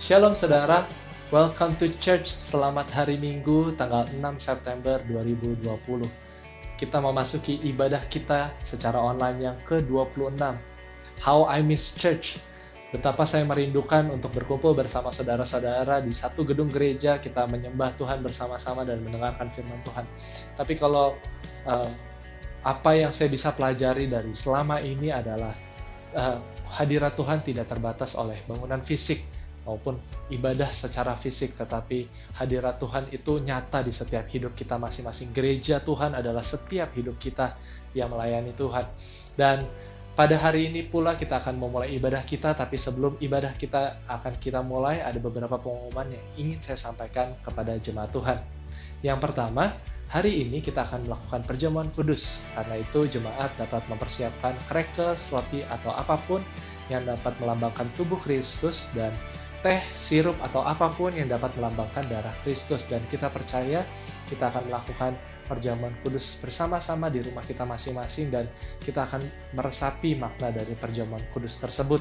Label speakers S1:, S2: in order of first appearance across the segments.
S1: Shalom saudara, welcome to church. Selamat hari Minggu tanggal 6 September 2020. Kita memasuki ibadah kita secara online yang ke-26. How I Miss Church. Betapa saya merindukan untuk berkumpul bersama saudara-saudara di satu gedung gereja, kita menyembah Tuhan bersama-sama dan mendengarkan firman Tuhan. Tapi kalau apa yang saya bisa pelajari dari selama ini adalah hadirat Tuhan tidak terbatas oleh bangunan fisik maupun ibadah secara fisik, tetapi hadirat Tuhan itu nyata di setiap hidup kita masing-masing. Gereja Tuhan adalah setiap hidup kita yang melayani Tuhan. Dan pada hari ini pula kita akan memulai ibadah kita, tapi sebelum ibadah kita mulai, ada beberapa pengumuman yang ingin saya sampaikan kepada jemaat Tuhan. Yang pertama, hari ini kita akan melakukan perjamuan kudus. Karena itu jemaat dapat mempersiapkan crackers, roti, atau apapun yang dapat melambangkan tubuh Kristus, dan teh, sirup, atau apapun yang dapat melambangkan darah Kristus. Dan kita percaya kita akan melakukan perjamuan kudus bersama-sama di rumah kita masing-masing, dan kita akan meresapi makna dari perjamuan kudus tersebut.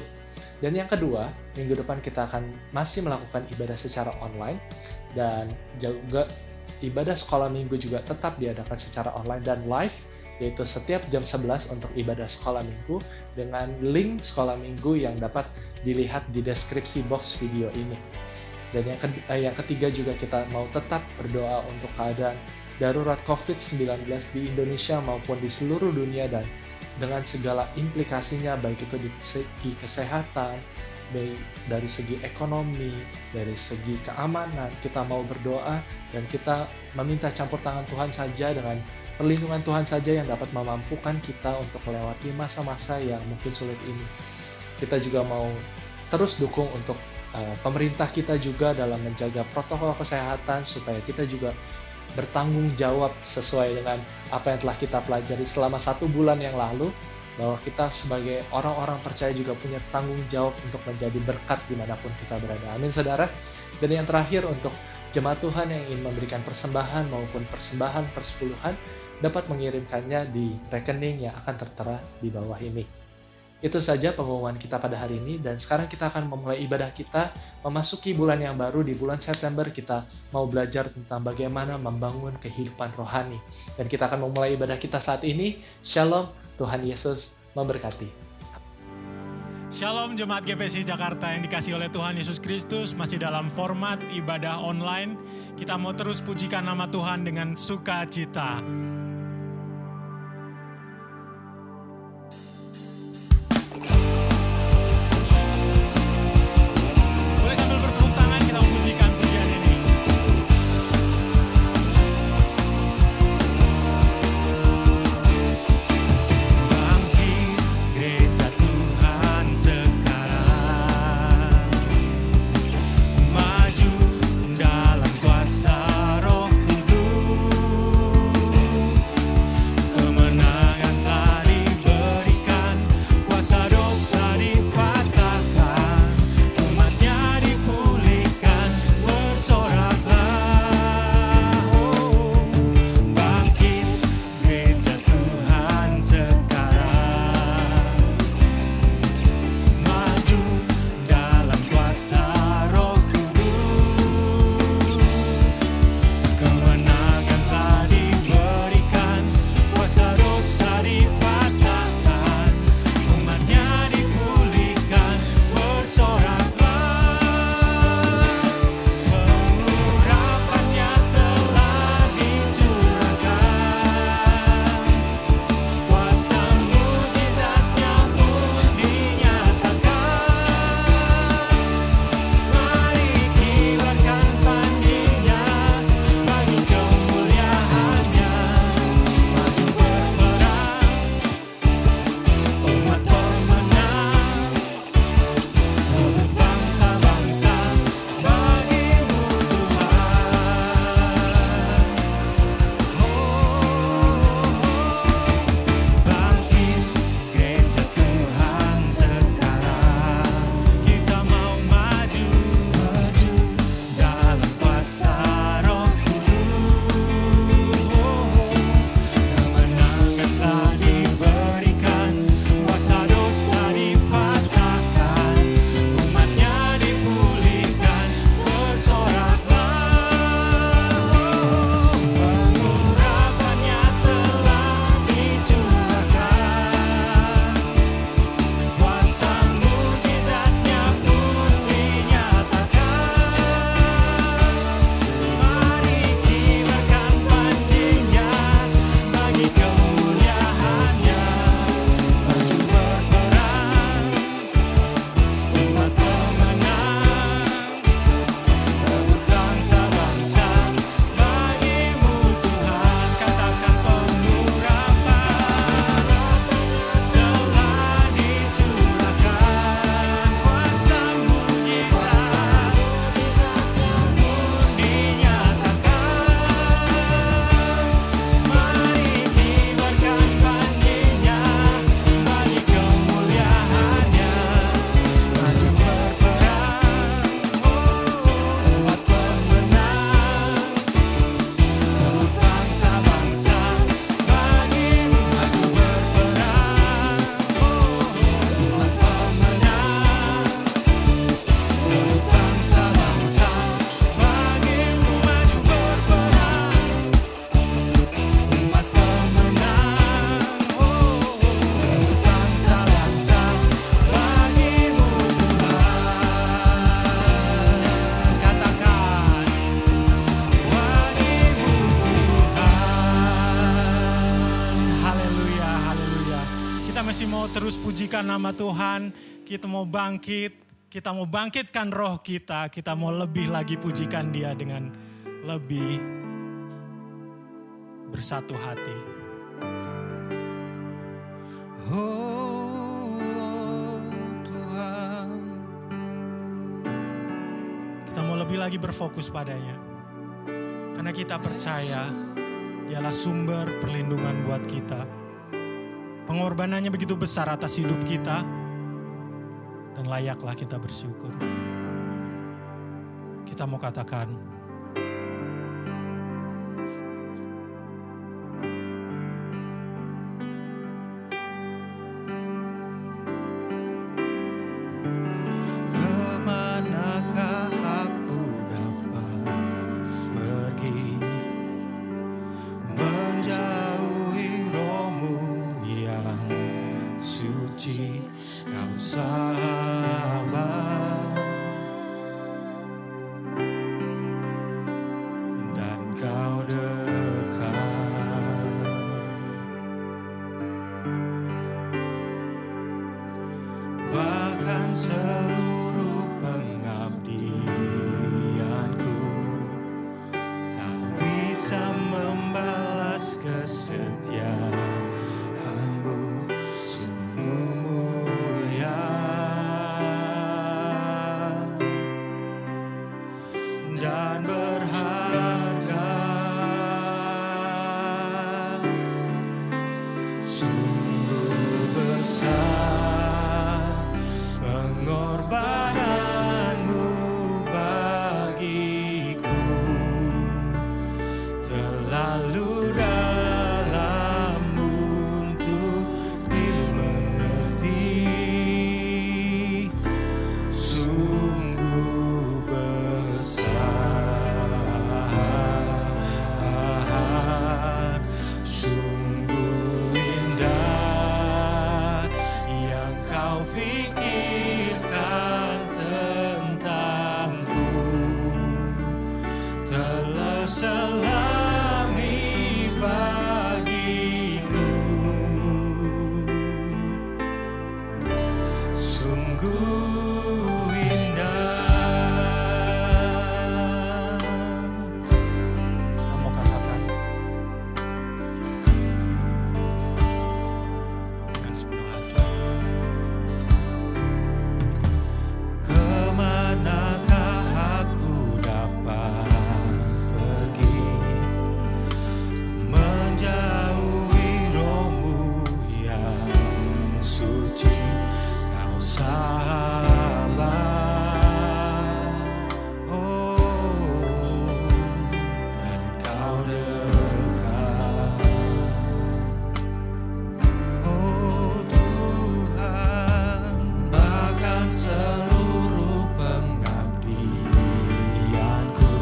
S1: Dan yang kedua, minggu depan kita akan masih melakukan ibadah secara online, dan juga ibadah sekolah minggu juga tetap diadakan secara online dan live, yaitu setiap jam 11 untuk ibadah sekolah minggu, dengan link sekolah minggu yang dapat dilihat di deskripsi box video ini. Dan yang ketiga juga kita mau tetap berdoa untuk keadaan darurat COVID-19 di Indonesia maupun di seluruh dunia, dan dengan segala implikasinya, baik itu di segi kesehatan, baik dari segi ekonomi, dari segi keamanan. Kita mau berdoa dan kita meminta campur tangan Tuhan saja, dengan perlindungan Tuhan saja yang dapat memampukan kita untuk melewati masa-masa yang mungkin sulit ini. Kita juga mau terus dukung untuk pemerintah kita juga dalam menjaga protokol kesehatan, supaya kita juga bertanggung jawab sesuai dengan apa yang telah kita pelajari selama 1 bulan yang lalu, bahwa kita sebagai orang-orang percaya juga punya tanggung jawab untuk menjadi berkat dimanapun kita berada. Amin saudara. Dan yang terakhir, untuk jemaat Tuhan yang ingin memberikan persembahan maupun persembahan persepuluhan, dapat mengirimkannya di rekening yang akan tertera di bawah ini. Itu saja pengumuman kita pada hari ini, dan sekarang kita akan memulai ibadah kita, memasuki bulan yang baru. Di bulan September kita mau belajar tentang bagaimana membangun kehidupan rohani. Dan kita akan memulai ibadah kita saat ini. Shalom, Tuhan Yesus memberkati.
S2: Shalom Jemaat GPC Jakarta yang dikasih oleh Tuhan Yesus Kristus, masih dalam format ibadah online. Kita mau terus pujikan nama Tuhan dengan sukacita. Boleh sambil bertepuk tangan kita memujikan pujian ini. Bangkit gereja Tuhan sekarang, maju dalam kuasa Roh Kudus. masih mau terus pujikan nama Tuhan, kita mau bangkit, kita mau bangkitkan roh kita mau lebih lagi pujikan Dia dengan lebih bersatu hati. Oh Tuhan, kita mau lebih lagi berfokus padanya, karena kita percaya Dialah sumber perlindungan buat kita. Pengorbanannya begitu besar atas hidup kita, dan layaklah kita bersyukur. Kita mau katakan, kemanakah aku dapat pergi, menjauhi roh-Mu yang suci. Kau sabar dan Kau dekat, bahkan seluruh pengabdianku tak bisa membalas kesetiaan-Mu. Sungguh mulia dan berharga, sungguh besar pengorbanan-Mu bagiku, terlalu dalam untuk dimengerti, sungguh besar, sungguh indah yang Kau pikirkan tentangku, telah selami bagiku, sungguh indah. Kamu katakan dengan sepenuh hati, kemanakah aku dapat pergi, menjauhi roh-Mu yang suci. Kau sabar, oh, dan Kau dekat, oh Tuhan, bahkan seluruh pengabdianku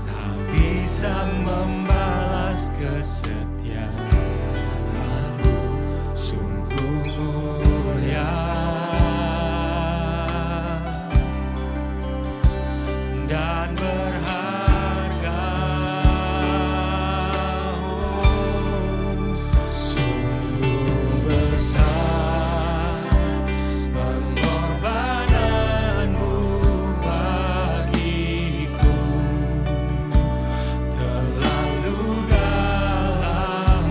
S2: tak bisa membalas kesetiaan-Mu. Sungguh mulia dan berharga, oh, sungguh besar pengorbanan-Mu bagiku, terlalu dalam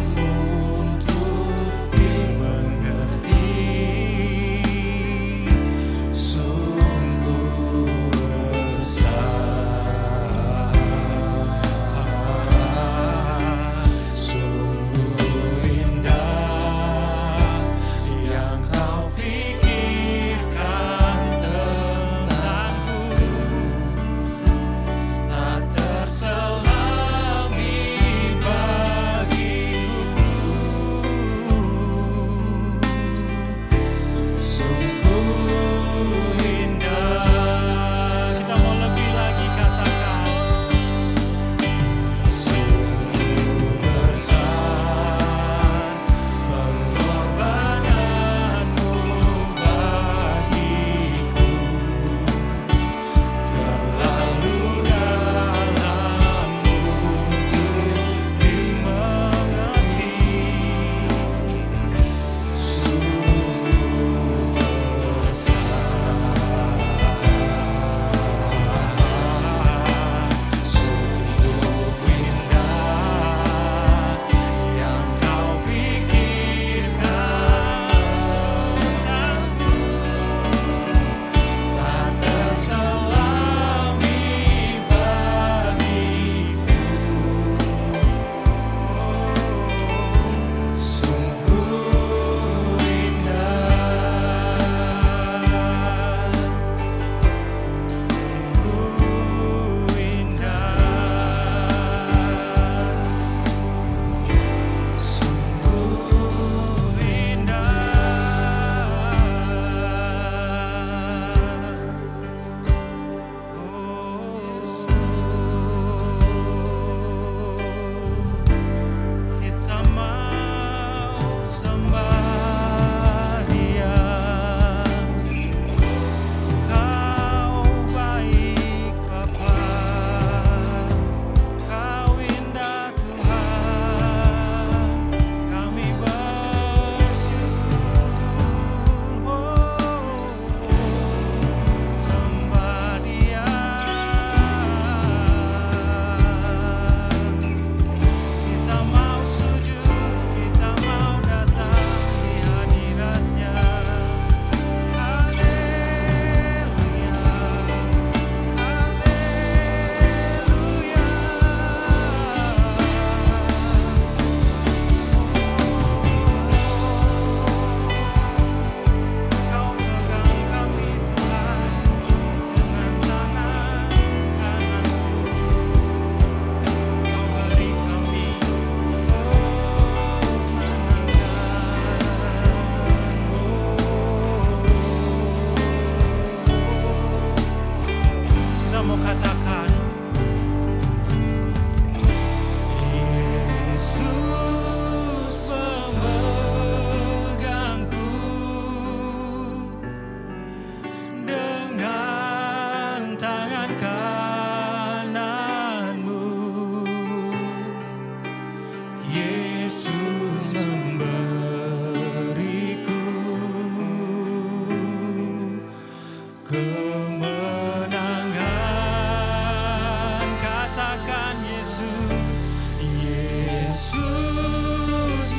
S2: Yesus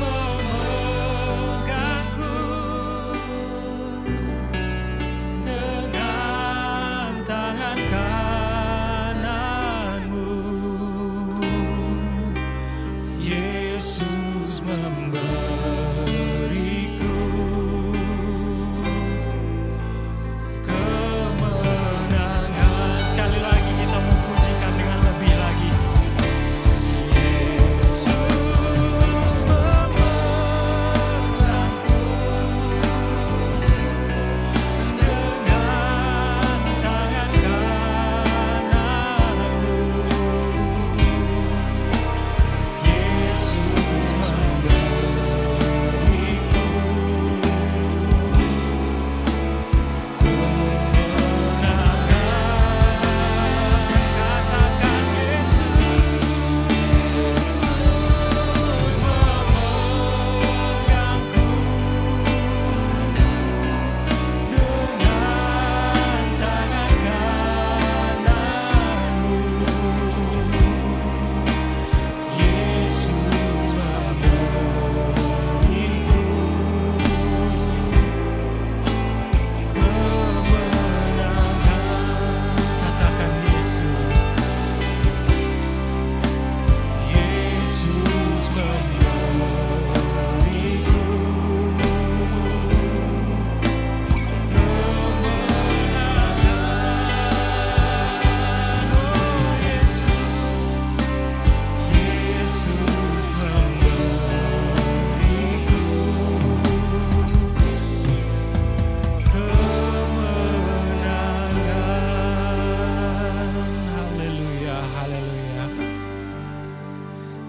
S2: memegangku dengan tangan kananmu. Yesus memberiku kemenangan. Sekali lagi kita memujikan dengan lebih lagi.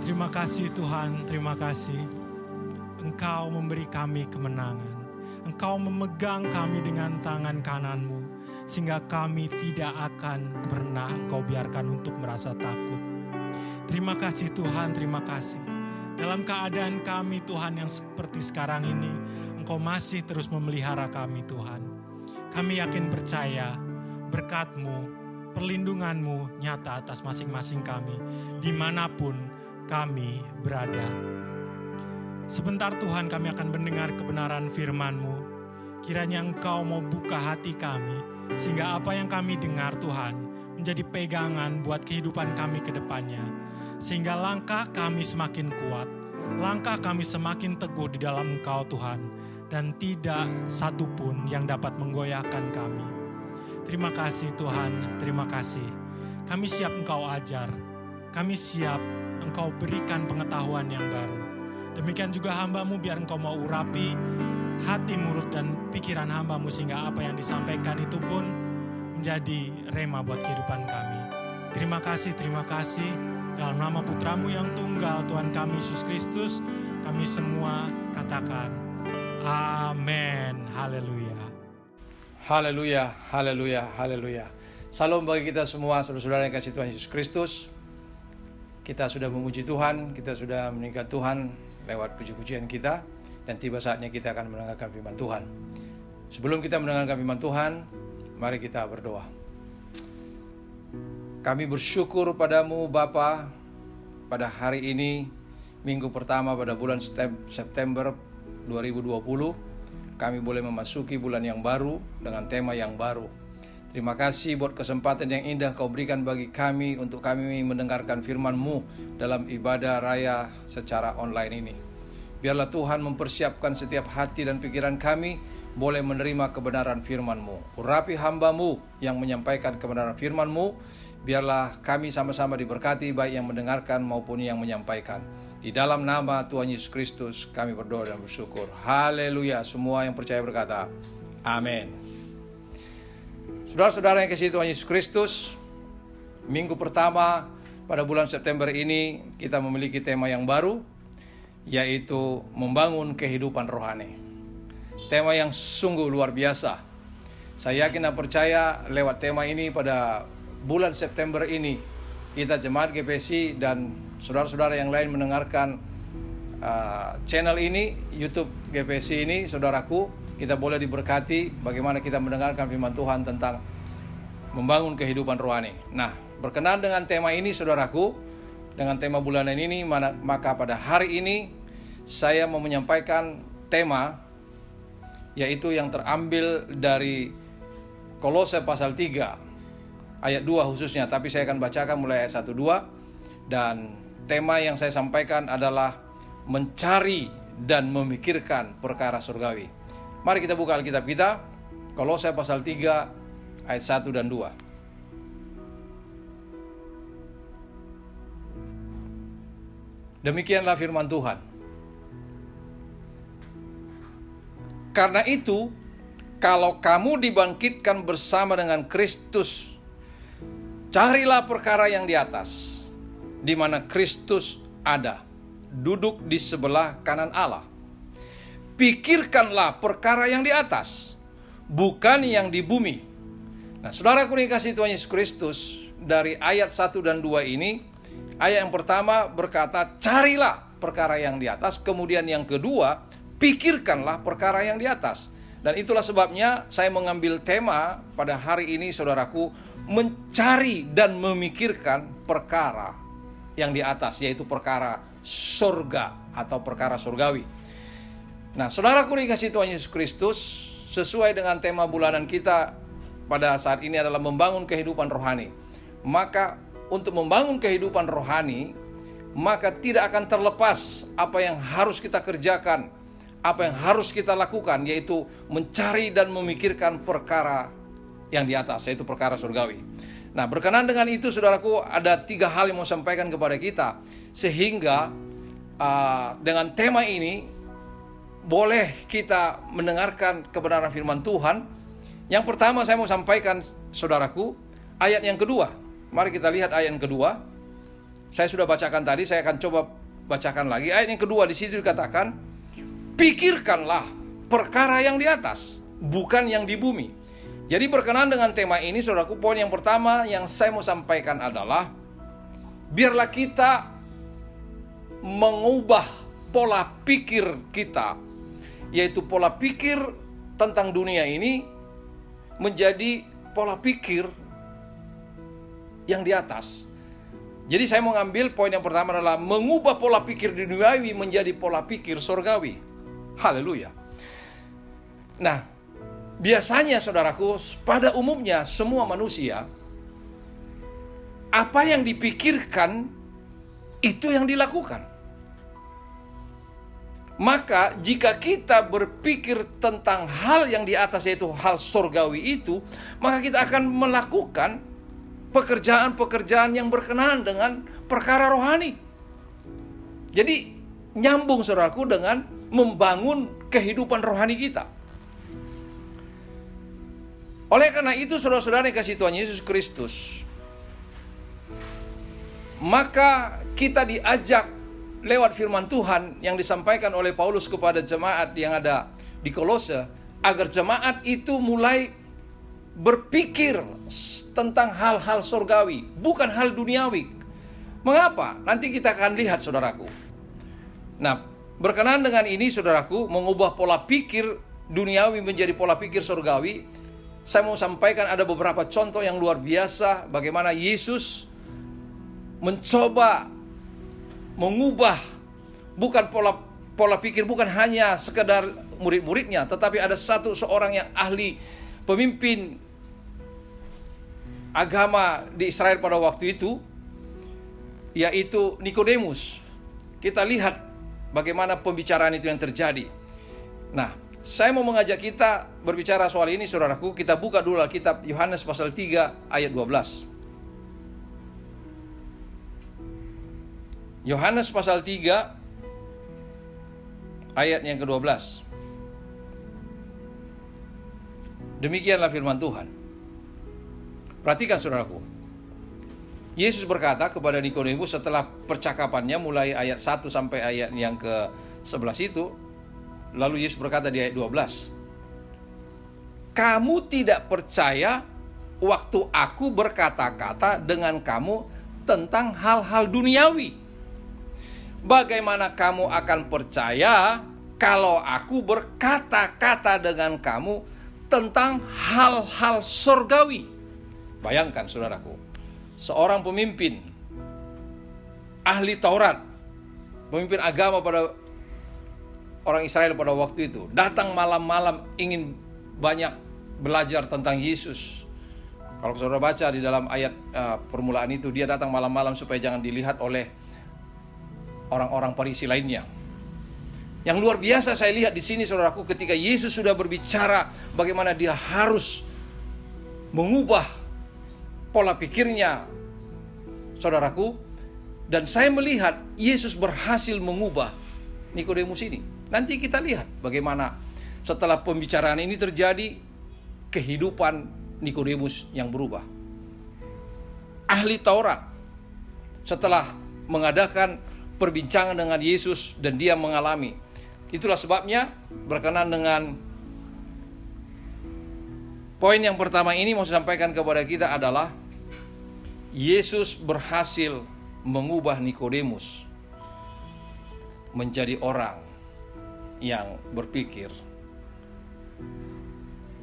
S2: Terima kasih Tuhan, terima kasih. Engkau memberi kami kemenangan. Engkau memegang kami dengan tangan kanan-Mu, sehingga kami tidak akan pernah Engkau biarkan untuk merasa takut. Terima kasih Tuhan, terima kasih. Dalam keadaan kami Tuhan yang seperti sekarang ini, Engkau masih terus memelihara kami Tuhan. Kami yakin percaya berkat-Mu, perlindungan-Mu nyata atas masing-masing kami, dimanapun kami berada. Sebentar Tuhan kami akan mendengar kebenaran firman-Mu. Kiranya Engkau mau buka hati kami, sehingga apa yang kami dengar Tuhan menjadi pegangan buat kehidupan kami ke depannya. Sehingga langkah kami semakin kuat, langkah kami semakin teguh di dalam Engkau Tuhan, dan tidak satu pun yang dapat menggoyahkan kami. Terima kasih Tuhan, terima kasih. Kami siap Engkau ajar, kami siap Engkau berikan pengetahuan yang baru. Demikian juga hamba-Mu, biar Engkau mau urapi hati, mulut, dan pikiran hamba-Mu, sehingga apa yang disampaikan itu pun menjadi rema buat kehidupan kami. Terima kasih, dalam nama Putra-Mu yang tunggal, Tuhan kami Yesus Kristus, kami semua katakan, amin, haleluya.
S3: Haleluya, haleluya, haleluya. Salam bagi kita semua, saudara-saudara yang kasih Tuhan Yesus Kristus. Kita sudah memuji Tuhan, kita sudah meningkat Tuhan lewat puji-pujian kita, dan tiba saatnya kita akan mendengarkan firman Tuhan. Sebelum kita mendengarkan firman Tuhan, mari kita berdoa. Kami bersyukur padamu Bapa, pada hari ini, minggu pertama pada bulan September 2020, kami boleh memasuki bulan yang baru dengan tema yang baru. Terima kasih buat kesempatan yang indah Kau berikan bagi kami untuk kami mendengarkan firman-Mu dalam ibadah raya secara online ini. Biarlah Tuhan mempersiapkan setiap hati dan pikiran kami boleh menerima kebenaran firman-Mu. Urapi hamba-Mu yang menyampaikan kebenaran firman-Mu. Biarlah kami sama-sama diberkati, baik yang mendengarkan maupun yang menyampaikan. Di dalam nama Tuhan Yesus Kristus kami berdoa dan bersyukur. Haleluya. Semua yang percaya berkata, amin. Saudara-saudara yang kasih Tuhan Yesus Kristus, minggu pertama pada bulan September ini kita memiliki tema yang baru, yaitu membangun kehidupan rohani. Tema yang sungguh luar biasa. Saya yakin dan percaya lewat tema ini pada bulan September ini, kita jemaat GPC dan saudara-saudara yang lain mendengarkan channel ini, YouTube GPC ini, saudaraku, kita boleh diberkati bagaimana kita mendengarkan firman Tuhan tentang membangun kehidupan rohani. Nah, berkenaan dengan tema ini saudaraku, dengan tema bulanan ini, maka pada hari ini saya mau menyampaikan tema yaitu yang terambil dari Kolose pasal 3 ayat 2 khususnya, tapi saya akan bacakan mulai ayat 1-2. Dan tema yang saya sampaikan adalah mencari dan memikirkan perkara surgawi. Mari kita buka Alkitab kita, Kolose pasal 3 ayat 1 dan 2. Demikianlah firman Tuhan. Karena itu, kalau kamu dibangkitkan bersama dengan Kristus, carilah perkara yang di atas, di mana Kristus ada, duduk di sebelah kanan Allah. Pikirkanlah perkara yang di atas, bukan yang di bumi. Nah, saudaraku dikasihi Tuhan Yesus Kristus, dari ayat 1 dan 2 ini, ayat yang pertama berkata, carilah perkara yang di atas. Kemudian yang kedua, pikirkanlah perkara yang di atas. Dan itulah sebabnya saya mengambil tema pada hari ini, saudaraku, mencari dan memikirkan perkara yang di atas, yaitu perkara surga atau perkara surgawi. Nah, saudaraku dikasihi Tuhan Yesus Kristus, sesuai dengan tema bulanan kita pada saat ini adalah membangun kehidupan rohani. Maka untuk membangun kehidupan rohani, maka tidak akan terlepas apa yang harus kita kerjakan, apa yang harus kita lakukan, yaitu mencari dan memikirkan perkara yang di atas, yaitu perkara surgawi. Nah, berkenaan dengan itu, saudaraku, ada 3 hal yang mau sampaikan kepada kita, sehingga dengan tema ini boleh kita mendengarkan kebenaran firman Tuhan. Yang pertama saya mau sampaikan, saudaraku, ayat yang kedua. Mari kita lihat ayat yang kedua. Saya sudah bacakan tadi, saya akan coba bacakan lagi. Ayat yang kedua di situ dikatakan, pikirkanlah perkara yang di atas, bukan yang di bumi. Jadi berkenaan dengan tema ini, saudaraku, poin yang pertama yang saya mau sampaikan adalah, biarlah kita mengubah pola pikir kita, yaitu pola pikir tentang dunia ini menjadi pola pikir yang di atas. Jadi saya mau ngambil poin yang pertama adalah mengubah pola pikir duniawi menjadi pola pikir surgawi. Haleluya. Nah, biasanya, saudaraku, pada umumnya semua manusia, apa yang dipikirkan itu yang dilakukan. Maka jika kita berpikir tentang hal yang di atas, yaitu hal surgawi itu, maka kita akan melakukan pekerjaan-pekerjaan yang berkenaan dengan perkara rohani. Jadi nyambung, saudaraku, dengan membangun kehidupan rohani kita. Oleh karena itu, saudara-saudara yang kasih Tuhan Yesus Kristus, maka kita diajak lewat firman Tuhan yang disampaikan oleh Paulus kepada jemaat yang ada di Kolose, agar jemaat itu mulai berpikir tentang hal-hal surgawi, bukan hal duniawi. Mengapa? Nanti kita akan lihat, saudaraku. Nah, berkenaan dengan ini, saudaraku, mengubah pola pikir duniawi menjadi pola pikir surgawi, saya mau sampaikan ada beberapa contoh yang luar biasa bagaimana Yesus mencoba mengubah bukan pola pikir, bukan hanya sekedar murid-muridnya, tetapi ada seorang yang ahli pemimpin agama di Israel pada waktu itu, yaitu Nikodemus. Kita lihat bagaimana pembicaraan itu yang terjadi. Nah, saya mau mengajak kita berbicara soal ini, saudaraku. Kita buka dulu Alkitab Yohanes pasal 3 ayat 12. Yohanes pasal 3 ayat yang ke-12. Demikianlah firman Tuhan. Perhatikan, saudaraku. Yesus berkata kepada Nikodemus setelah percakapannya mulai ayat 1 sampai ayat yang ke-11 itu. Lalu Yesus berkata di ayat 12, kamu tidak percaya waktu aku berkata-kata dengan kamu tentang hal-hal duniawi. Bagaimana kamu akan percaya kalau aku berkata-kata dengan kamu tentang hal-hal surgawi? Bayangkan, saudaraku, seorang pemimpin ahli Taurat, pemimpin agama pada orang Israel pada waktu itu, datang malam-malam ingin banyak belajar tentang Yesus. Kalau saudara baca di dalam ayat permulaan itu, dia datang malam-malam supaya jangan dilihat oleh orang-orang Farisi lainnya. Yang luar biasa saya lihat di sini, saudaraku, ketika Yesus sudah berbicara bagaimana dia harus mengubah pola pikirnya, saudaraku, dan saya melihat Yesus berhasil mengubah Nikodemus ini. Nanti kita lihat bagaimana setelah pembicaraan ini terjadi, kehidupan Nikodemus yang berubah. Ahli Taurat setelah mengadakan perbincangan dengan Yesus dan dia mengalami. Itulah sebabnya berkenan dengan poin yang pertama ini mau saya sampaikan kepada kita adalah Yesus berhasil mengubah Nikodemus menjadi orang yang berpikir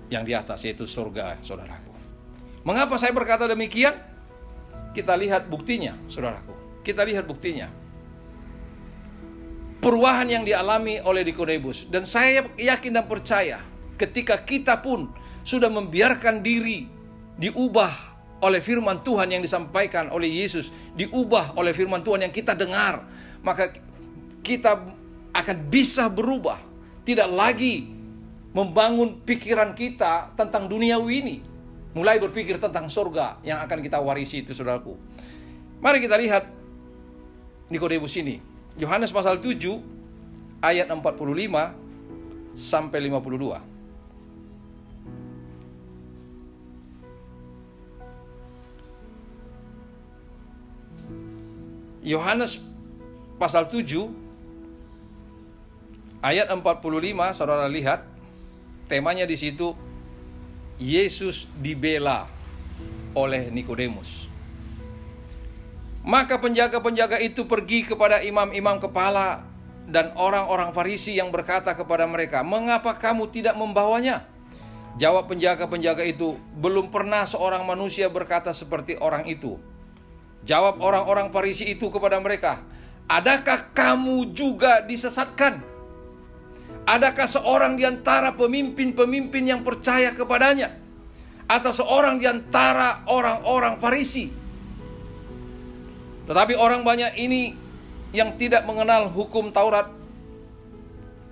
S3: yang di atas, yaitu surga, saudaraku. Mengapa saya berkata demikian? Kita lihat buktinya, saudaraku. Kita lihat buktinya. Perubahan yang dialami oleh Nikodemus. Dan saya yakin dan percaya ketika kita pun sudah membiarkan diri diubah oleh firman Tuhan yang disampaikan oleh Yesus, diubah oleh firman Tuhan yang kita dengar, maka kita akan bisa berubah. Tidak lagi membangun pikiran kita tentang duniawi ini, mulai berpikir tentang surga yang akan kita warisi itu, saudaraku. Mari kita lihat Nikodemus ini. Yohanes pasal 7 ayat 45 sampai 52. Yohanes pasal 7 ayat 45, saudara lihat temanya di situ, Yesus dibela oleh Nikodemus. Maka penjaga-penjaga itu pergi kepada imam-imam kepala dan orang-orang Farisi yang berkata kepada mereka, "Mengapa kamu tidak membawanya?" Jawab penjaga-penjaga itu, "Belum pernah seorang manusia berkata seperti orang itu." Jawab orang-orang Farisi itu kepada mereka, "Adakah kamu juga disesatkan? Adakah seorang di antara pemimpin-pemimpin yang percaya kepadanya? Atau seorang di antara orang-orang Farisi?" Tetapi orang banyak ini yang tidak mengenal hukum Taurat,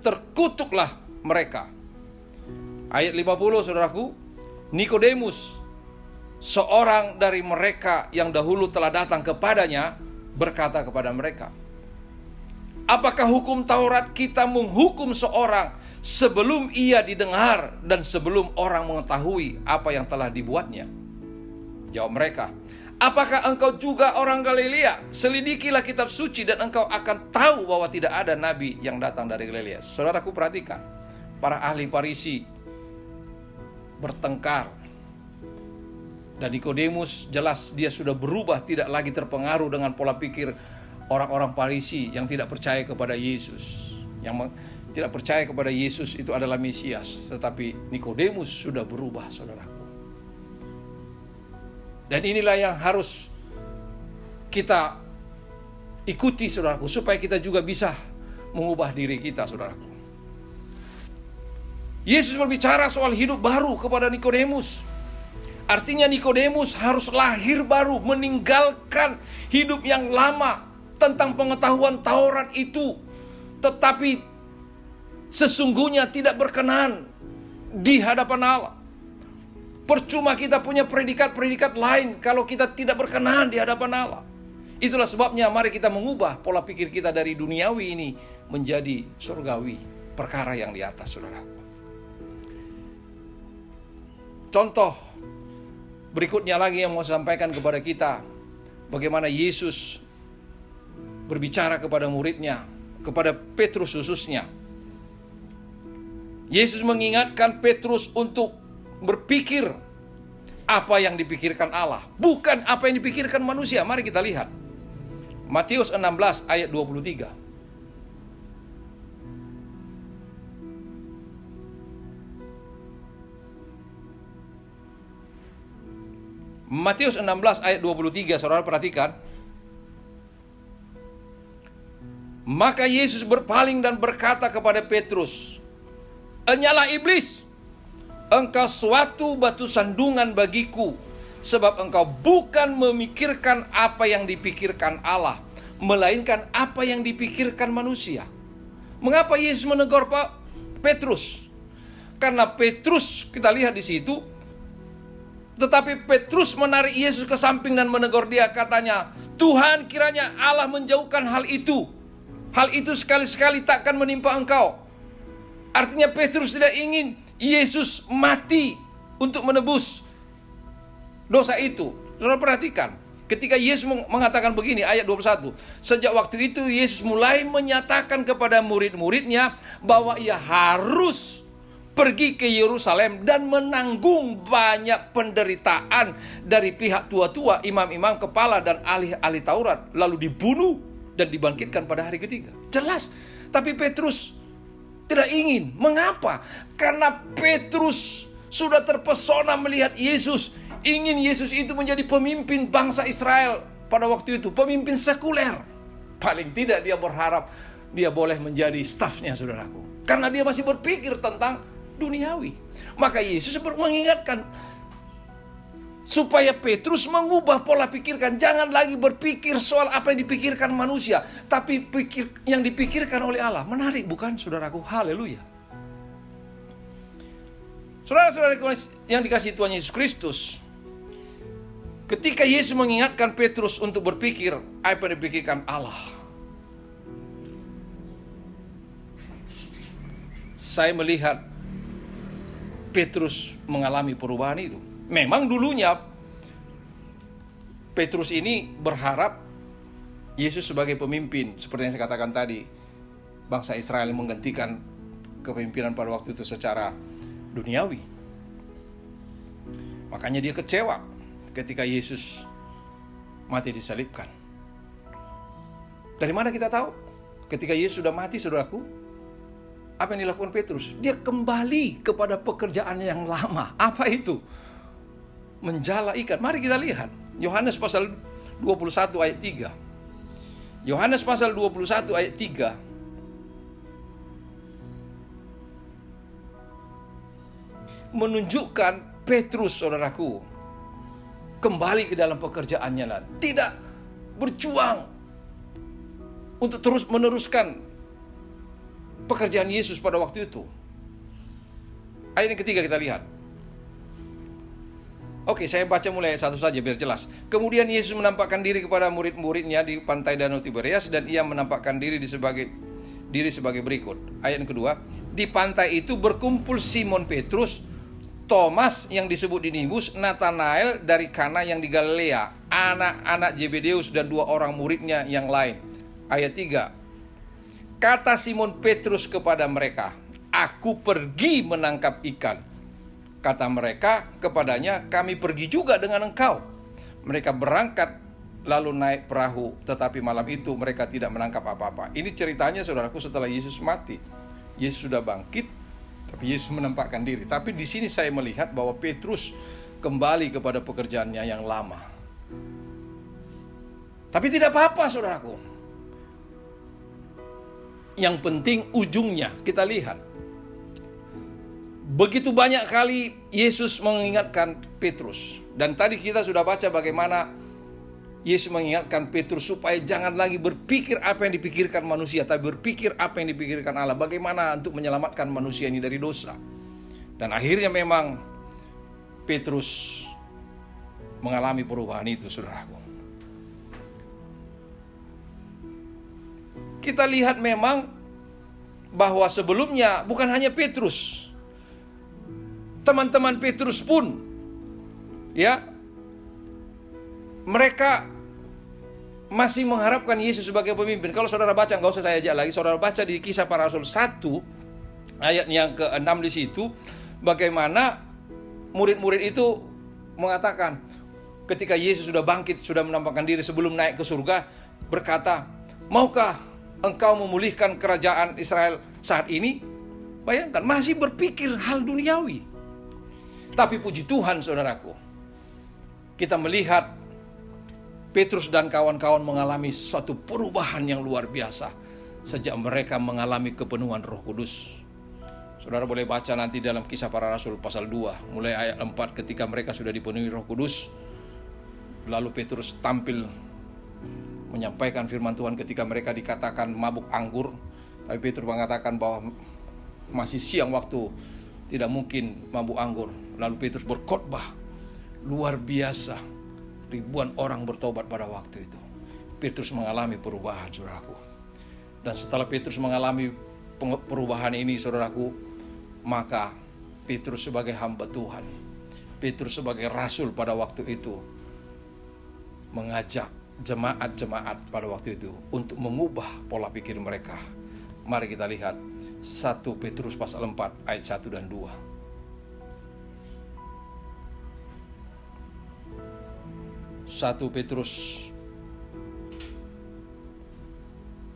S3: terkutuklah mereka. Ayat 50, saudaraku, Nikodemus, seorang dari mereka yang dahulu telah datang kepadanya, berkata kepada mereka, "Apakah hukum Taurat kita menghukum seorang sebelum ia didengar dan sebelum orang mengetahui apa yang telah dibuatnya?" Jawab mereka, "Apakah engkau juga orang Galilea? Selidikilah kitab suci dan engkau akan tahu bahwa tidak ada nabi yang datang dari Galilea." Saudaraku, perhatikan, para ahli Farisi bertengkar. Dan Nikodemus jelas dia sudah berubah, tidak lagi terpengaruh dengan pola pikir orang-orang Farisi yang tidak percaya kepada Yesus. Yang tidak percaya kepada Yesus itu adalah Mesias. Tetapi Nikodemus sudah berubah, saudaraku. Dan inilah yang harus kita ikuti, saudaraku, supaya kita juga bisa mengubah diri kita, saudaraku. Yesus berbicara soal hidup baru kepada Nikodemus. Artinya Nikodemus harus lahir baru, meninggalkan hidup yang lama tentang pengetahuan Taurat itu, tetapi sesungguhnya tidak berkenan di hadapan Allah. Percuma kita punya predikat-predikat lain kalau kita tidak berkenan di hadapan Allah. Itulah sebabnya mari kita mengubah pola pikir kita dari duniawi ini menjadi surgawi, perkara yang di atas, saudara. Contoh berikutnya lagi yang mau saya sampaikan kepada kita, bagaimana Yesus berbicara kepada muridnya, kepada Petrus khususnya. Yesus mengingatkan Petrus untuk berpikir apa yang dipikirkan Allah, bukan apa yang dipikirkan manusia. Mari kita lihat Matius 16 ayat 23. Matius 16 ayat 23, saudara perhatikan. Maka Yesus berpaling dan berkata kepada Petrus, "Enyalah iblis, engkau suatu batu sandungan bagiku, sebab engkau bukan memikirkan apa yang dipikirkan Allah, melainkan apa yang dipikirkan manusia." Mengapa Yesus menegur Petrus? Karena Petrus, kita lihat di situ, tetapi Petrus menarik Yesus ke samping dan menegur dia, katanya, "Tuhan, kiranya Allah menjauhkan hal itu. Hal itu sekali-sekali takkan menimpa engkau." Artinya Petrus tidak ingin Yesus mati untuk menebus dosa itu. Saudara perhatikan, ketika Yesus mengatakan begini, ayat 21. Sejak waktu itu Yesus mulai menyatakan kepada murid-muridnya bahwa ia harus pergi ke Yerusalem dan menanggung banyak penderitaan dari pihak tua-tua, imam-imam kepala dan ahli-ahli Taurat, lalu dibunuh dan dibangkitkan pada hari ketiga. Jelas, tapi Petrus tidak ingin. Mengapa? Karena Petrus sudah terpesona melihat Yesus, ingin Yesus itu menjadi pemimpin bangsa Israel pada waktu itu, pemimpin sekuler. Paling tidak dia berharap dia boleh menjadi stafnya, saudaraku, karena dia masih berpikir tentang duniawi. Maka Yesus mengingatkan supaya Petrus mengubah pola pikirkan. Jangan lagi berpikir soal apa yang dipikirkan manusia, tapi yang dipikirkan oleh Allah. Menarik bukan, saudaraku? Haleluya. Saudara-saudara yang dikasihi Tuhan Yesus Kristus, ketika Yesus mengingatkan Petrus untuk berpikir apa yang dipikirkan Allah, saya melihat Petrus mengalami perubahan itu. Memang dulunya Petrus ini berharap Yesus sebagai pemimpin, seperti yang saya katakan tadi, bangsa Israel menggantikan kepemimpinan pada waktu itu secara duniawi. Makanya dia kecewa ketika Yesus mati disalibkan. Dari mana kita tahu? Ketika Yesus sudah mati, saudaraku, apa yang dilakukan Petrus? Dia kembali kepada pekerjaan yang lama. Apa itu? Menjala ikan. Mari kita lihat Yohanes pasal 21 ayat 3. Yohanes pasal 21 ayat 3. Menunjukkan Petrus, saudaraku, kembali ke dalam pekerjaannya, tidak berjuang untuk terus meneruskan pekerjaan Yesus pada waktu itu. Ayat yang ketiga kita lihat. Oke, saya baca mulai ayat 1 saja biar jelas. Kemudian Yesus menampakkan diri kepada murid-muridnya di pantai Danau Tiberias, dan ia menampakkan diri sebagai berikut. Ayat yang kedua, di pantai itu berkumpul Simon Petrus, Thomas yang disebut Didimus, Nathanael dari Kana yang di Galilea, anak-anak Zebedeus, dan 2 orang muridnya yang lain. Ayat 3. Kata Simon Petrus kepada mereka, "Aku pergi menangkap ikan." Kata mereka kepadanya, "Kami pergi juga dengan engkau." Mereka berangkat lalu naik perahu, tetapi malam itu mereka tidak menangkap apa-apa. Ini ceritanya, saudaraku, setelah Yesus mati. Yesus sudah bangkit, tapi Yesus menampakkan diri. Tapi di sini saya melihat bahwa Petrus kembali kepada pekerjaannya yang lama. Tapi tidak apa-apa, saudaraku. Yang penting ujungnya kita lihat. Begitu banyak kali Yesus mengingatkan Petrus. Dan tadi kita sudah baca bagaimana Yesus mengingatkan Petrus supaya jangan lagi berpikir apa yang dipikirkan manusia, tapi berpikir apa yang dipikirkan Allah. Bagaimana untuk menyelamatkan manusia ini dari dosa. Dan akhirnya memang Petrus mengalami perubahan itu, saudaraku. Kita lihat memang bahwa sebelumnya bukan hanya Petrus, teman-teman Petrus pun, ya, mereka masih mengharapkan Yesus sebagai pemimpin. Kalau saudara baca, nggak usah saya ajak lagi, saudara baca di Kisah Para Rasul 1 ayat yang ke-6 di situ, bagaimana murid-murid itu mengatakan ketika Yesus sudah bangkit, sudah menampakkan diri sebelum naik ke surga, berkata, "Maukah engkau memulihkan kerajaan Israel saat ini?" Bayangkan, masih berpikir hal duniawi. Tapi puji Tuhan, saudaraku, kita melihat Petrus dan kawan-kawan mengalami suatu perubahan yang luar biasa. sejak mereka mengalami kepenuhan Roh Kudus. Saudara boleh baca nanti dalam Kisah Para Rasul pasal 2, mulai ayat 4, ketika mereka sudah dipenuhi Roh Kudus. Lalu Petrus tampil menyampaikan firman Tuhan ketika mereka dikatakan mabuk anggur. Tapi Petrus mengatakan bahwa masih siang waktu, tidak mungkin mabuk anggur. Lalu Petrus berkhotbah luar biasa. Ribuan orang bertobat pada waktu itu. Petrus mengalami perubahan, saudaraku. Dan setelah Petrus mengalami perubahan ini, saudaraku, maka Petrus sebagai hamba Tuhan, Petrus sebagai rasul pada waktu itu, mengajak jemaat-jemaat pada waktu itu untuk mengubah pola pikir mereka. Mari kita lihat 1 Petrus pasal 4 ayat 1 dan 2. 1 Petrus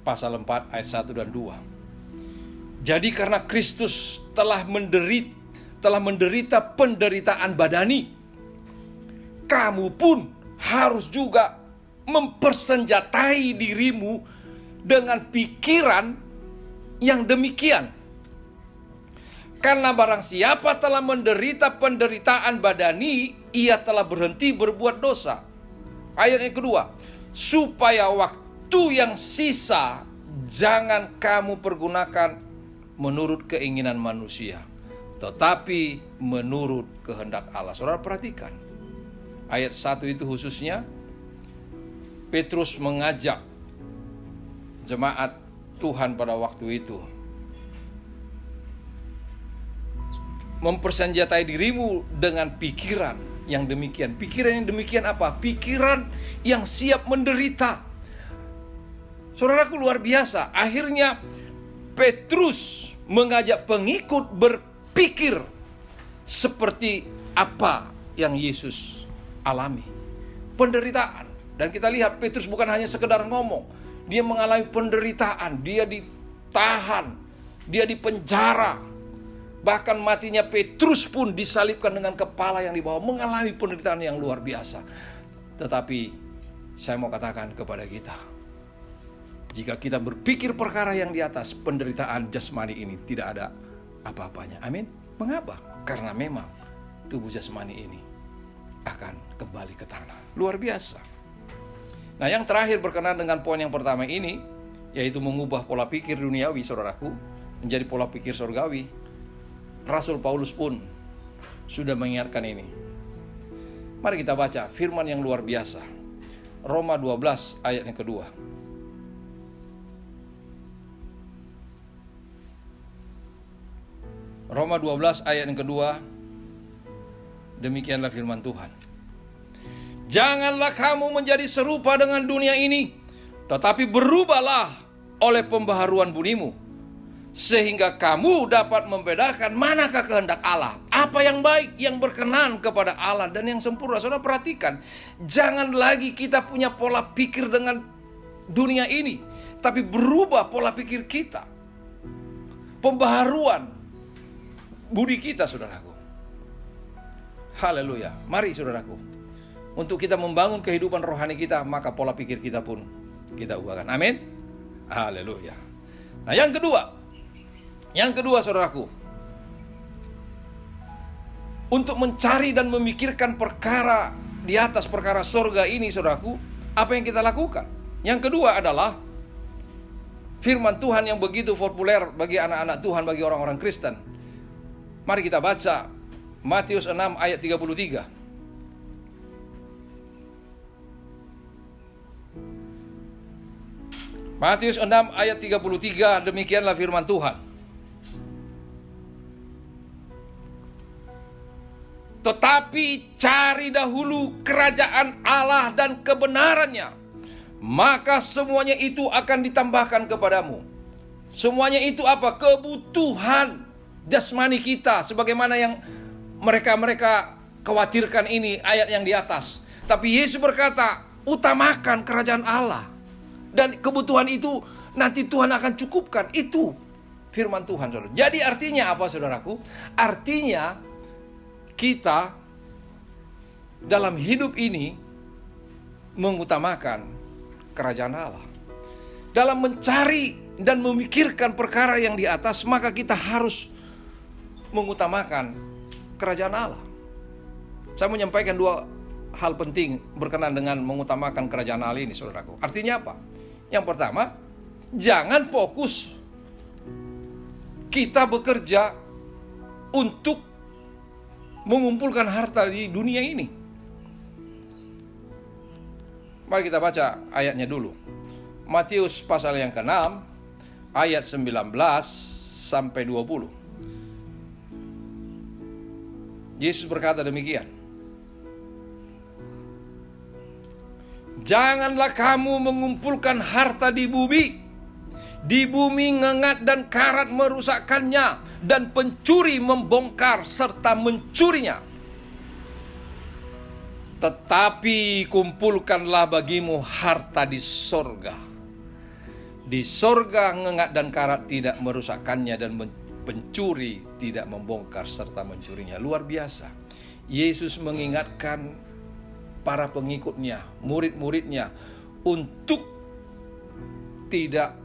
S3: pasal 4 ayat 1 dan 2. Jadi karena Kristus telah menderita penderitaan badani, kamu pun harus juga mempersenjatai dirimu dengan pikiran yang demikian. Karena barang siapa telah menderita penderitaan badani, ia telah berhenti berbuat dosa. Ayat yang kedua, supaya waktu yang sisa jangan kamu pergunakan menurut keinginan manusia, tetapi menurut kehendak Allah. Saudara perhatikan, ayat 1 itu khususnya Petrus mengajak jemaat Tuhan pada waktu itu, mempersenjatai dirimu dengan pikiran yang demikian. Pikiran yang demikian apa? Pikiran yang siap menderita. Saudaraku, luar biasa. Akhirnya Petrus mengajak pengikut berpikir seperti apa yang Yesus alami. Penderitaan. Dan kita lihat Petrus bukan hanya sekedar ngomong. Dia mengalami penderitaan. Dia ditahan. Dia dipenjara. Bahkan matinya Petrus pun disalibkan dengan kepala yang dibawa, mengalami penderitaan yang luar biasa. Tetapi saya mau katakan kepada kita, jika kita berpikir perkara yang di atas, penderitaan jasmani ini tidak ada apa-apanya. Amin. Mengapa? Karena memang tubuh jasmani ini akan kembali ke tanah. Luar biasa. Nah, yang terakhir berkenaan dengan poin yang pertama ini, yaitu mengubah pola pikir duniawi, saudaraku, menjadi pola pikir surgawi. Rasul Paulus pun sudah mengingatkan ini. Mari kita baca firman yang luar biasa. Roma 12 ayat yang kedua. Roma 12 ayat yang kedua. Demikianlah firman Tuhan. Janganlah kamu menjadi serupa dengan dunia ini, tetapi berubahlah oleh pembaharuan budimu, sehingga kamu dapat membedakan manakah kehendak Allah, apa yang baik, yang berkenan kepada Allah, dan yang sempurna. Saudara perhatikan, jangan lagi kita punya pola pikir dengan dunia ini, tapi berubah pola pikir kita. Pembaharuan budi kita, saudaraku. Haleluya. Mari saudaraku, untuk kita membangun kehidupan rohani kita, maka pola pikir kita pun kita ubahkan. Amin. Haleluya. Nah, yang kedua saudaraku, untuk mencari dan memikirkan perkara di atas perkara surga ini, saudaraku, apa yang kita lakukan? Yang kedua adalah firman Tuhan yang begitu populer bagi anak-anak Tuhan, bagi orang-orang Kristen. Mari kita baca Matius 6 ayat 33. Matius 6 ayat 33, demikianlah firman Tuhan. Tetapi cari dahulu kerajaan Allah dan kebenarannya, maka semuanya itu akan ditambahkan kepadamu. Semuanya itu apa? Kebutuhan jasmani kita, sebagaimana yang mereka khawatirkan ini ayat yang di atas. Tapi Yesus berkata, utamakan kerajaan Allah, dan kebutuhan itu nanti Tuhan akan cukupkan. Itu firman Tuhan, saudara. Jadi artinya apa, saudaraku? Artinya kita dalam hidup ini mengutamakan kerajaan Allah. Dalam mencari dan memikirkan perkara yang di atas, maka kita harus mengutamakan kerajaan Allah. Saya menyampaikan dua hal penting berkenaan dengan mengutamakan kerajaan Allah ini, saudaraku. Artinya apa? Yang pertama, jangan fokus kita bekerja untuk mengumpulkan harta di dunia ini. Mari kita baca ayatnya dulu. Matius pasal yang ke-6 ayat 19 sampai 20. Yesus berkata demikian. Janganlah kamu mengumpulkan harta di bumi. Di bumi ngengat dan karat merusakkannya, dan pencuri membongkar serta mencurinya. Tetapi kumpulkanlah bagimu harta di sorga. Di sorga ngengat dan karat tidak merusakkannya, dan pencuri tidak membongkar serta mencurinya. Luar biasa. Yesus mengingatkan para pengikutnya, murid-muridnya, untuk tidak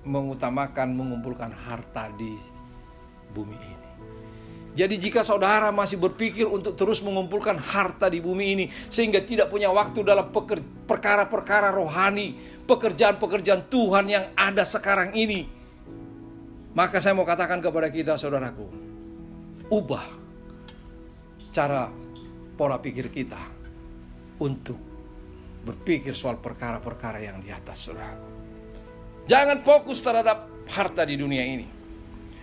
S3: mengutamakan mengumpulkan harta di bumi ini. Jadi jika saudara masih berpikir untuk terus mengumpulkan harta di bumi ini, sehingga tidak punya waktu dalam perkara-perkara rohani, pekerjaan-pekerjaan Tuhan yang ada sekarang ini, maka saya mau katakan kepada kita, saudaraku, ubah cara pola pikir kita untuk berpikir soal perkara-perkara yang di atas, saudaraku. Jangan fokus terhadap harta di dunia ini.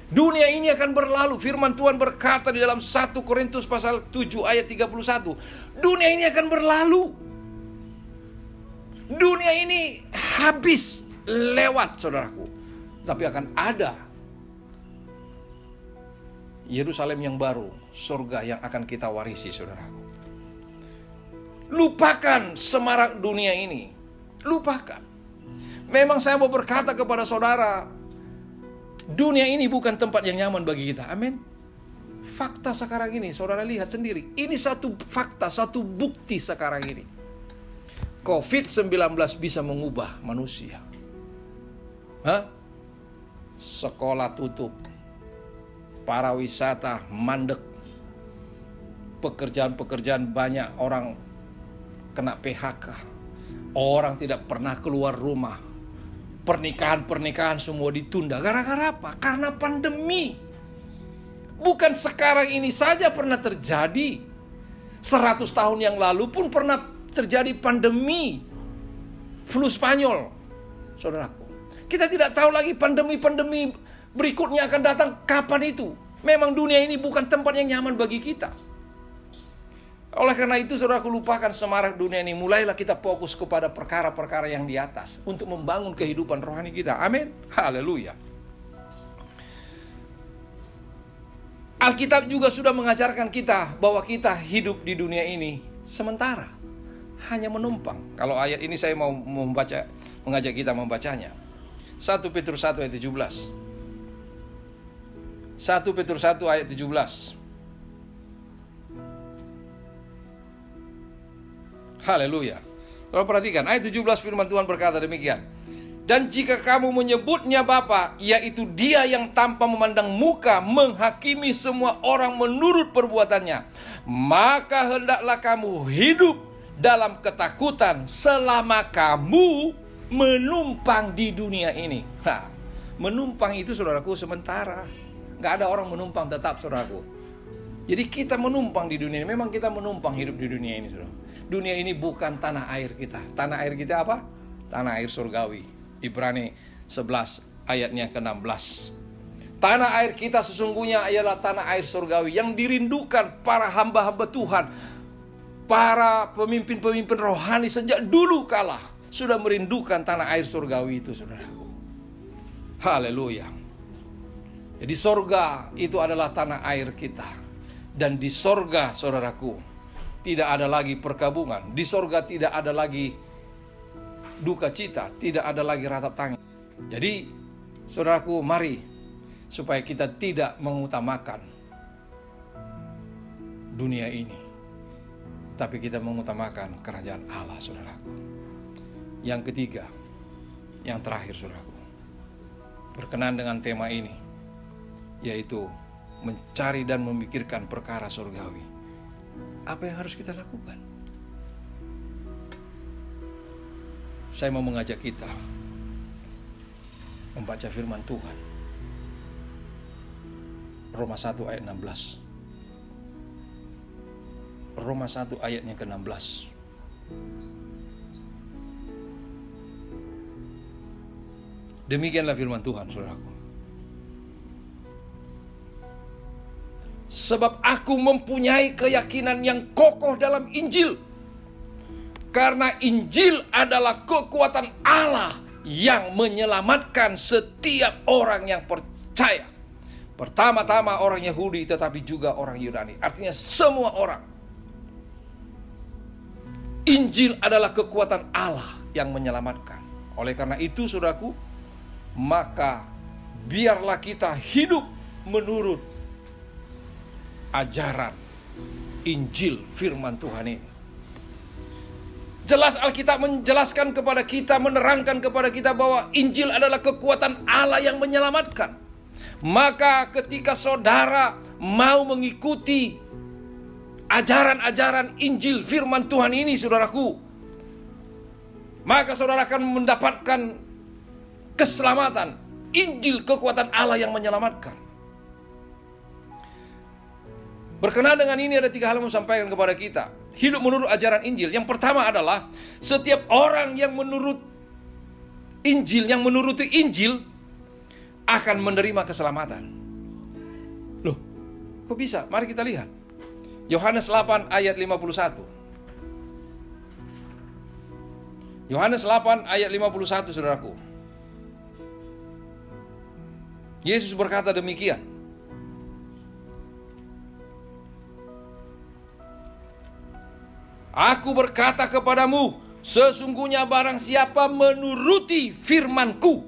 S3: Dunia ini akan berlalu. Firman Tuhan berkata di dalam 1 Korintus pasal 7 ayat 31. Dunia ini akan berlalu. Dunia ini habis, lewat, saudaraku. Tapi akan ada Yerusalem yang baru, surga yang akan kita warisi, saudaraku. Lupakan semarak dunia ini. Lupakan. Memang saya mau berkata kepada saudara, dunia ini bukan tempat yang nyaman bagi kita. Amin. Fakta sekarang ini, saudara lihat sendiri. Ini satu fakta, satu bukti sekarang ini. COVID-19 bisa mengubah manusia. Sekolah tutup, para wisata mandek, pekerjaan-pekerjaan banyak orang kena PHK, orang tidak pernah keluar rumah, pernikahan-pernikahan semua ditunda. Gara-gara apa? Karena pandemi. Bukan sekarang ini saja pernah terjadi. 100 tahun yang lalu pun pernah terjadi pandemi flu Spanyol, saudaraku. Kita tidak tahu lagi pandemi-pandemi berikutnya akan datang kapan itu. Memang dunia ini bukan tempat yang nyaman bagi kita. Oleh karena itu, saudaraku, lupakan semarak dunia ini. Mulailah kita fokus kepada perkara-perkara yang di atas untuk membangun kehidupan rohani kita. Amin. Haleluya. Alkitab juga sudah mengajarkan kita bahwa kita hidup di dunia ini sementara, hanya menumpang. Kalau ayat ini saya mau mengajak kita membacanya. 1 Petrus 1 ayat 17. 1 Petrus 1 ayat 17. Haleluya. Lalu perhatikan, ayat 17 firman Tuhan berkata demikian. Dan jika kamu menyebutnya Bapa, yaitu Dia yang tanpa memandang muka menghakimi semua orang menurut perbuatannya, maka hendaklah kamu hidup dalam ketakutan selama kamu menumpang di dunia ini. Nah, menumpang itu, saudaraku, sementara. Gak ada orang menumpang tetap, saudaraku. Jadi kita menumpang di dunia ini. Memang kita menumpang hidup di dunia ini, saudara. Dunia ini bukan tanah air kita. Tanah air kita apa? Tanah air surgawi. Ibrani 11 ayatnya ke-16. Tanah air kita sesungguhnya ialah tanah air surgawi yang dirindukan para hamba-hamba Tuhan. Para pemimpin-pemimpin rohani sejak dulu kala sudah merindukan tanah air surgawi itu, saudaraku. Haleluya. Jadi sorga itu adalah tanah air kita. Dan di sorga, saudaraku, tidak ada lagi perkabungan. Di sorga tidak ada lagi duka cita, tidak ada lagi ratap tangis. Jadi, saudaraku, mari supaya kita tidak mengutamakan dunia ini, tapi kita mengutamakan kerajaan Allah, saudaraku. Yang ketiga, yang terakhir, saudaraku, berkenan dengan tema ini, yaitu mencari dan memikirkan perkara surgawi. Apa yang harus kita lakukan? Saya mau mengajak kita membaca firman Tuhan. Roma 1 ayat 16. Roma 1 ayatnya ke-16. Demikianlah firman Tuhan, saudaraku. Sebab aku mempunyai keyakinan yang kokoh dalam Injil. Karena Injil adalah kekuatan Allah yang menyelamatkan setiap orang yang percaya. Pertama-tama orang Yahudi, tetapi juga orang Yunani. Artinya semua orang. Injil adalah kekuatan Allah yang menyelamatkan. Oleh karena itu, saudaraku, maka biarlah kita hidup menurut ajaran Injil firman Tuhan ini. Jelas Alkitab menjelaskan kepada kita, menerangkan kepada kita bahwa Injil adalah kekuatan Allah yang menyelamatkan. Maka ketika saudara mau mengikuti ajaran-ajaran Injil firman Tuhan ini, saudaraku, maka saudara akan mendapatkan keselamatan. Injil kekuatan Allah yang menyelamatkan. Berkenaan dengan ini ada 3 hal yang mau sampaikan kepada kita. Hidup menurut ajaran Injil. Yang pertama adalah setiap orang yang menurut Injil, yang menuruti Injil akan menerima keselamatan. Loh, kok bisa? Mari kita lihat. Yohanes 8 ayat 51. Yohanes 8 ayat 51, saudaraku. Yesus berkata demikian. Aku berkata kepadamu, sesungguhnya barang siapa menuruti firman-Ku,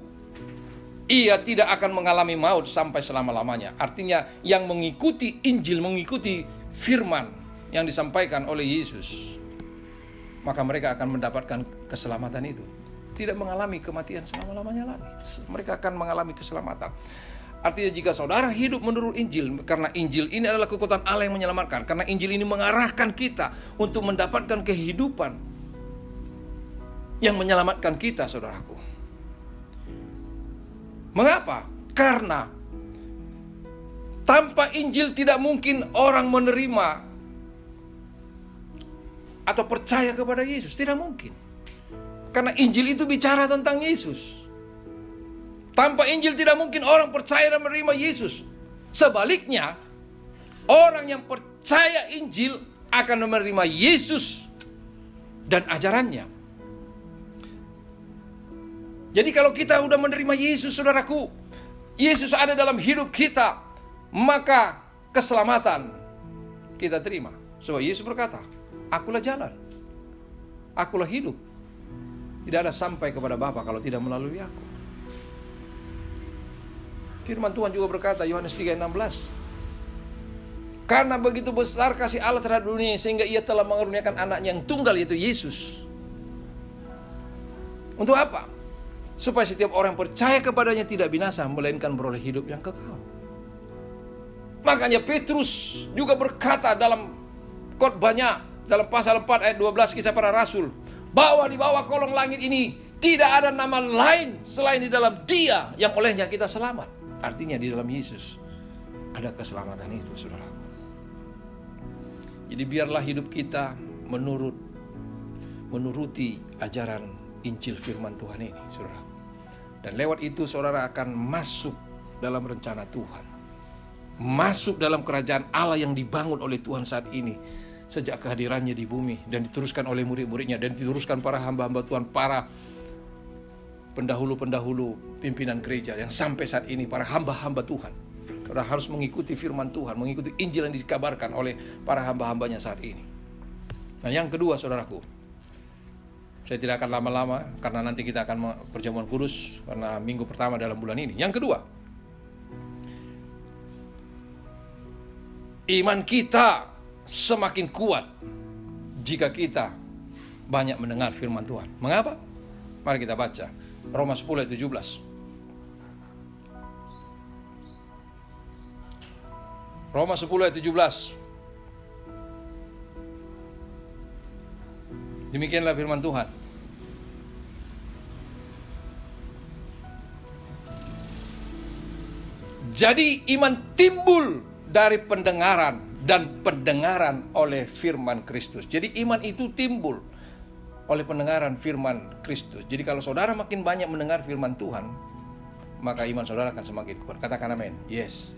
S3: ia tidak akan mengalami maut sampai selama-lamanya. Artinya yang mengikuti Injil, mengikuti firman yang disampaikan oleh Yesus, maka mereka akan mendapatkan keselamatan itu. Tidak mengalami kematian selama-lamanya lagi. Mereka akan mengalami keselamatan. Artinya jika saudara hidup menurut Injil, karena Injil ini adalah kekuatan Allah yang menyelamatkan, karena Injil ini mengarahkan kita untuk mendapatkan kehidupan yang menyelamatkan kita, saudaraku. Mengapa? Karena tanpa Injil tidak mungkin orang menerima atau percaya kepada Yesus. Tidak mungkin. Karena Injil itu bicara tentang Yesus. Tanpa Injil tidak mungkin orang percaya dan menerima Yesus. Sebaliknya, orang yang percaya Injil akan menerima Yesus dan ajarannya. Jadi kalau kita sudah menerima Yesus, saudaraku, Yesus ada dalam hidup kita, maka keselamatan kita terima. Sebab Yesus berkata, akulah jalan, akulah hidup. Tidak ada sampai kepada Bapa kalau tidak melalui aku. Firman Tuhan juga berkata, Yohanes 3:16. Karena begitu besar kasih Allah terhadap dunia, sehingga ia telah mengaruniakan anaknya yang tunggal, yaitu Yesus. Untuk apa? Supaya setiap orang percaya kepadanya tidak binasa, melainkan beroleh hidup yang kekal. Makanya Petrus juga berkata dalam khotbahnya, dalam pasal 4 ayat 12 Kisah Para Rasul, bahwa di bawah kolong langit ini tidak ada nama lain selain di dalam Dia yang olehnya kita selamat. Artinya di dalam Yesus ada keselamatan itu, saudara. Jadi biarlah hidup kita menuruti ajaran Injil firman Tuhan ini, saudara. Dan lewat itu saudara akan masuk dalam rencana Tuhan. Masuk dalam kerajaan Allah yang dibangun oleh Tuhan saat ini. Sejak kehadirannya di bumi dan diteruskan oleh murid-muridnya dan diteruskan para hamba-hamba Tuhan, para pendahulu-pendahulu pimpinan gereja yang sampai saat ini para hamba-hamba Tuhan. Saudara harus mengikuti firman Tuhan, mengikuti Injil yang dikabarkan oleh para hamba-hambanya saat ini. Nah, yang kedua, saudaraku, saya tidak akan lama-lama karena nanti kita akan perjamuan kudus karena minggu pertama dalam bulan ini. Yang kedua, iman kita semakin kuat jika kita banyak mendengar firman Tuhan. Mengapa? Mari kita baca Roma 10 ayat 17. Roma 10 ayat 17. Demikianlah firman Tuhan. Jadi iman timbul dari pendengaran, dan pendengaran oleh firman Kristus. Jadi iman itu timbul oleh pendengaran firman Kristus. Jadi kalau saudara makin banyak mendengar firman Tuhan, maka iman saudara akan semakin kuat. Katakan amin. Yes.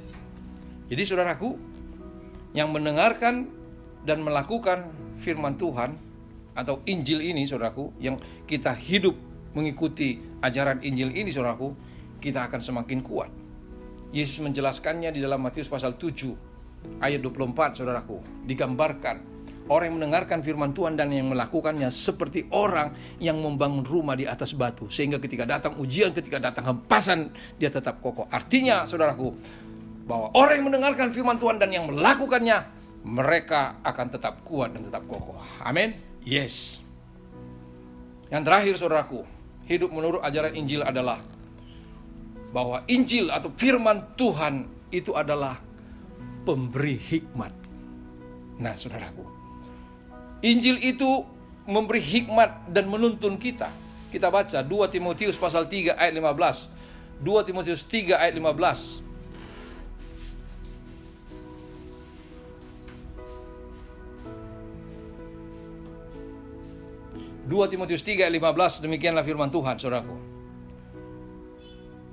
S3: Jadi saudaraku, yang mendengarkan dan melakukan firman Tuhan atau Injil ini, saudaraku, yang kita hidup mengikuti ajaran Injil ini, saudaraku, kita akan semakin kuat. Yesus menjelaskannya di dalam Matius pasal 7 ayat 24, saudaraku. Digambarkan orang yang mendengarkan firman Tuhan dan yang melakukannya seperti orang yang membangun rumah di atas batu, sehingga ketika datang ujian, ketika datang hempasan, dia tetap kokoh. Artinya, saudaraku, bahwa orang yang mendengarkan firman Tuhan dan yang melakukannya, mereka akan tetap kuat dan tetap kokoh. Amin. Yes. Yang terakhir, saudaraku, hidup menurut ajaran Injil adalah bahwa Injil atau firman Tuhan itu adalah pemberi hikmat. Nah, saudaraku, Injil itu memberi hikmat dan menuntun kita. Kita baca 2 Timotius pasal 3 ayat 15. 2 Timotius 3 ayat 15. 2 Timotius 3 ayat 15, demikianlah firman Tuhan, saudaraku.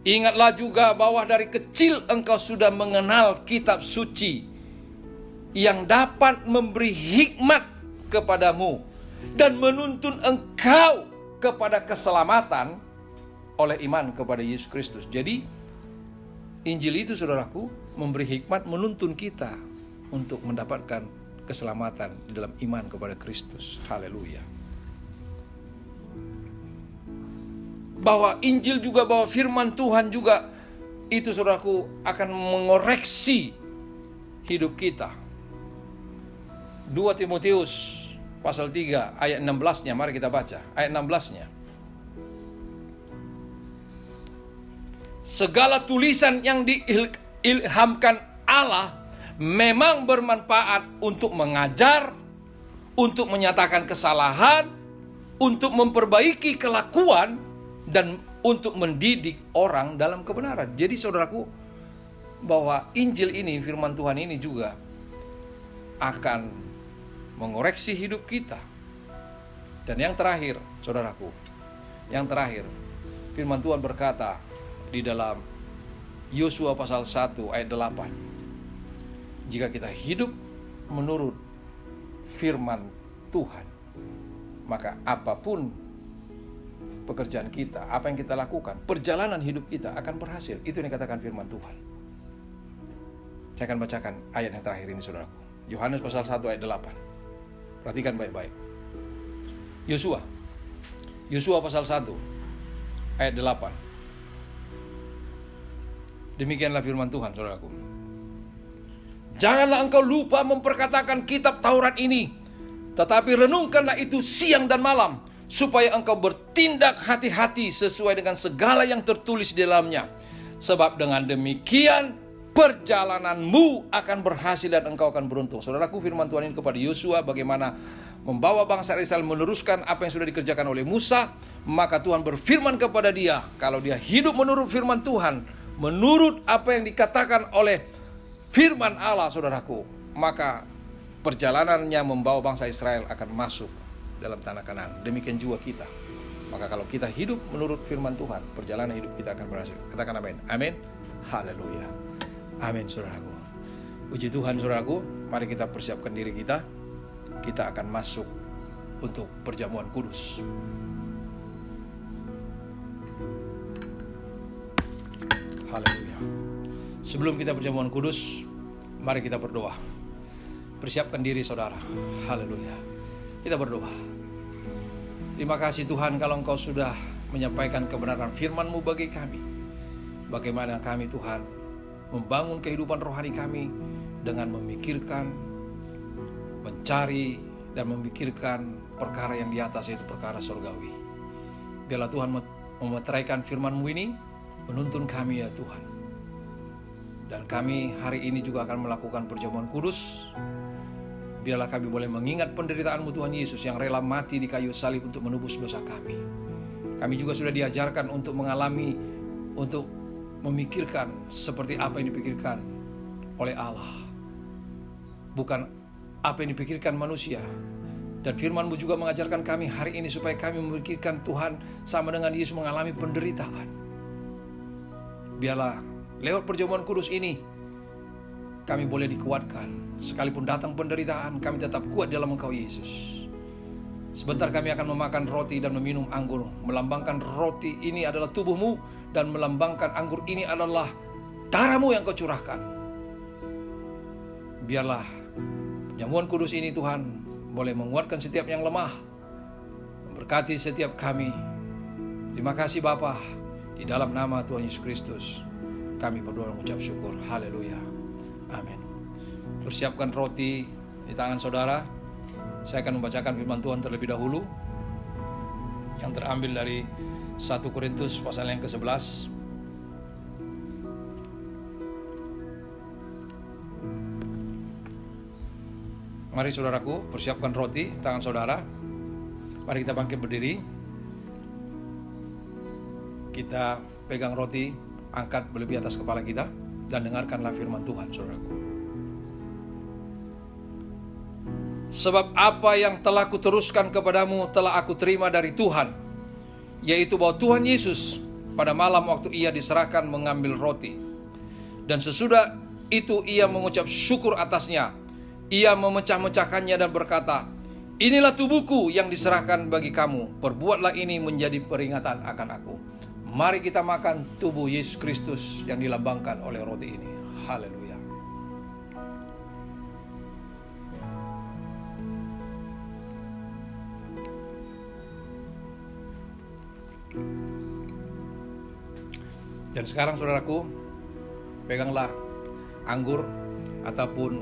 S3: Ingatlah juga bahwa dari kecil engkau sudah mengenal kitab suci yang dapat memberi hikmat kepadamu dan menuntun engkau kepada keselamatan oleh iman kepada Yesus Kristus. Jadi Injil itu, saudaraku, memberi hikmat, menuntun kita untuk mendapatkan keselamatan di dalam iman kepada Kristus. Haleluya. Bahwa Injil juga, bahwa firman Tuhan juga itu, saudaraku, akan mengoreksi hidup kita. 2 Timotius pasal 3 ayat 16-nya, mari kita baca ayat 16-nya. Segala tulisan yang diilhamkan Allah memang bermanfaat untuk mengajar, untuk menyatakan kesalahan, untuk memperbaiki kelakuan, dan untuk mendidik orang dalam kebenaran. Jadi, saudaraku, bahwa Injil ini, firman Tuhan ini juga akan mengoreksi hidup kita. Dan yang terakhir, saudaraku, yang terakhir, firman Tuhan berkata di dalam Yosua pasal 1 ayat 8. Jika kita hidup menurut firman Tuhan, maka apapun pekerjaan kita, apa yang kita lakukan, perjalanan hidup kita akan berhasil. Itu yang dikatakan firman Tuhan. Saya akan bacakan ayat yang terakhir ini, saudaraku. Yohanes pasal 1 ayat 8. Perhatikan baik-baik. Yosua pasal 1 ayat 8. Demikianlah firman Tuhan, saudaraku. Janganlah engkau lupa memperkatakan kitab Taurat ini, tetapi renungkanlah itu siang dan malam, supaya engkau bertindak hati-hati sesuai dengan segala yang tertulis di dalamnya. Sebab dengan demikian perjalananmu akan berhasil dan engkau akan beruntung. Saudaraku, firman Tuhan ini kepada Yosua bagaimana membawa bangsa Israel meneruskan apa yang sudah dikerjakan oleh Musa. Maka Tuhan berfirman kepada dia, kalau dia hidup menurut firman Tuhan, menurut apa yang dikatakan oleh firman Allah, saudaraku, maka perjalanannya membawa bangsa Israel akan masuk dalam tanah Kanaan. Demikian juga kita. Maka kalau kita hidup menurut firman Tuhan, perjalanan hidup kita akan berhasil. Katakan amin. Amin. Haleluya. Amin, saudaraku. Puji Tuhan, saudaraku. Mari kita persiapkan diri kita. Kita akan masuk untuk perjamuan kudus. Haleluya. Sebelum kita perjamuan kudus, mari kita berdoa. Persiapkan diri, saudara. Haleluya. Kita berdoa. Terima kasih Tuhan, kalau Engkau sudah menyampaikan kebenaran firman-Mu bagi kami. Bagaimana kami, Tuhan, membangun kehidupan rohani kami dengan memikirkan, mencari, dan memikirkan perkara yang di atas, yaitu perkara surgawi. Biarlah Tuhan memeteraikan firman-Mu ini, menuntun kami ya Tuhan. Dan kami hari ini juga akan melakukan perjamuan kudus. Biarlah kami boleh mengingat penderitaan-Mu Tuhan Yesus yang rela mati di kayu salib untuk menebus dosa kami. Kami juga sudah diajarkan untuk mengalami, untuk memikirkan seperti apa yang dipikirkan oleh Allah, bukan apa yang dipikirkan manusia. Dan firman-Mu juga mengajarkan kami hari ini supaya kami memikirkan Tuhan sama dengan Yesus mengalami penderitaan. Biarlah lewat perjamuan kudus ini kami boleh dikuatkan. Sekalipun datang penderitaan, kami tetap kuat dalam Engkau Yesus. Sebentar kami akan memakan roti dan meminum anggur, melambangkan roti ini adalah tubuh-Mu, dan melambangkan anggur ini adalah darah-Mu yang Kau curahkan. Biarlah perjamuan kudus ini Tuhan boleh menguatkan setiap yang lemah, memberkati setiap kami. Terima kasih Bapa, di dalam nama Tuhan Yesus Kristus kami berdoa dan mengucap syukur. Haleluya. Amin. Persiapkan roti di tangan saudara. Saya akan membacakan firman Tuhan terlebih dahulu yang terambil dari 1 Korintus pasal yang ke-11. Mari saudaraku, persiapkan roti di tangan saudara. Mari kita bangkit berdiri. Kita pegang roti, angkat berlebih atas kepala kita, dan dengarkanlah firman Tuhan saudaraku. Sebab apa yang telah kuteruskan kepadamu telah aku terima dari Tuhan, yaitu bahwa Tuhan Yesus pada malam waktu ia diserahkan mengambil roti, dan sesudah itu ia mengucap syukur atasnya. Ia memecah-mecahkannya dan berkata, inilah tubuhku yang diserahkan bagi kamu, perbuatlah ini menjadi peringatan akan aku. Mari kita makan tubuh Yesus Kristus yang dilambangkan oleh roti ini. Haleluya. Dan sekarang saudaraku, peganglah anggur ataupun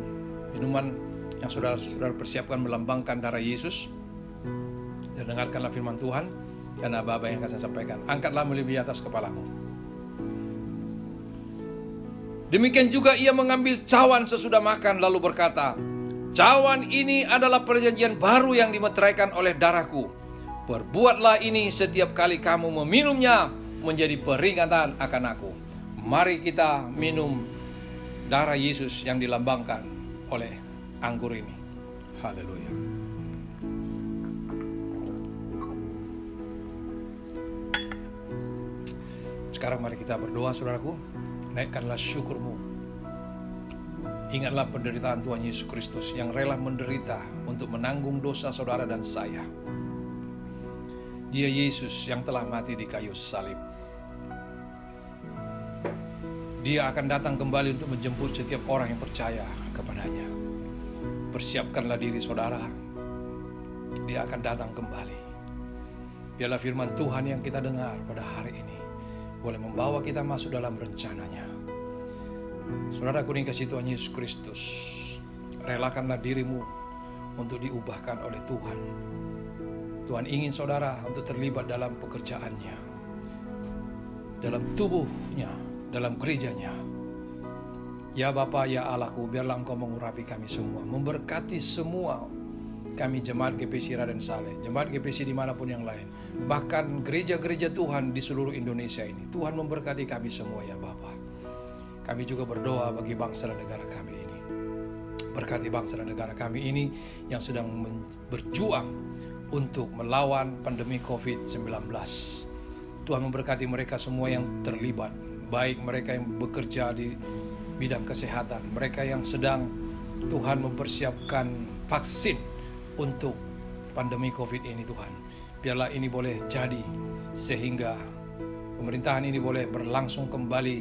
S3: minuman yang saudara persiapkan melambangkan darah Yesus, dan dengarkanlah firman Tuhan dan apa-apa yang akan saya sampaikan. Angkatlah melebihi atas kepalamu. Demikian juga ia mengambil cawan sesudah makan lalu berkata, cawan ini adalah perjanjian baru yang dimeteraikan oleh darahku. Perbuatlah ini setiap kali kamu meminumnya menjadi peringatan akan aku. Mari kita minum darah Yesus yang dilambangkan oleh anggur ini. Haleluya. Sekarang mari kita berdoa saudaraku. Naikkanlah syukurmu. Ingatlah penderitaan Tuhan Yesus Kristus yang rela menderita untuk menanggung dosa saudara dan saya. Dia Yesus yang telah mati di kayu salib. Dia akan datang kembali untuk menjemput setiap orang yang percaya kepadanya. Persiapkanlah diri saudara. Dia akan datang kembali. Biarlah firman Tuhan yang kita dengar pada hari ini boleh membawa kita masuk dalam rencananya. Saudaraku dikasihi Tuhan Yesus Kristus, relakanlah dirimu untuk diubahkan oleh Tuhan. Tuhan ingin saudara untuk terlibat dalam pekerjaannya, dalam tubuhnya, dalam gerejanya. Ya Bapa, ya Allahku, biarlah Engkau mengurapi kami semua, memberkati semua kami jemaat GPC Raden Saleh, jemaat GPC dimanapun yang lain, bahkan gereja-gereja Tuhan di seluruh Indonesia ini. Tuhan memberkati kami semua ya Bapa. Kami juga berdoa bagi bangsa dan negara kami ini. Berkati bangsa dan negara kami ini yang sedang berjuang untuk melawan pandemi COVID-19. Tuhan memberkati mereka semua yang terlibat, baik mereka yang bekerja di bidang kesehatan, mereka yang sedang Tuhan mempersiapkan vaksin untuk pandemi COVID ini Tuhan. Biarlah ini boleh jadi sehingga pemerintahan ini boleh berlangsung kembali,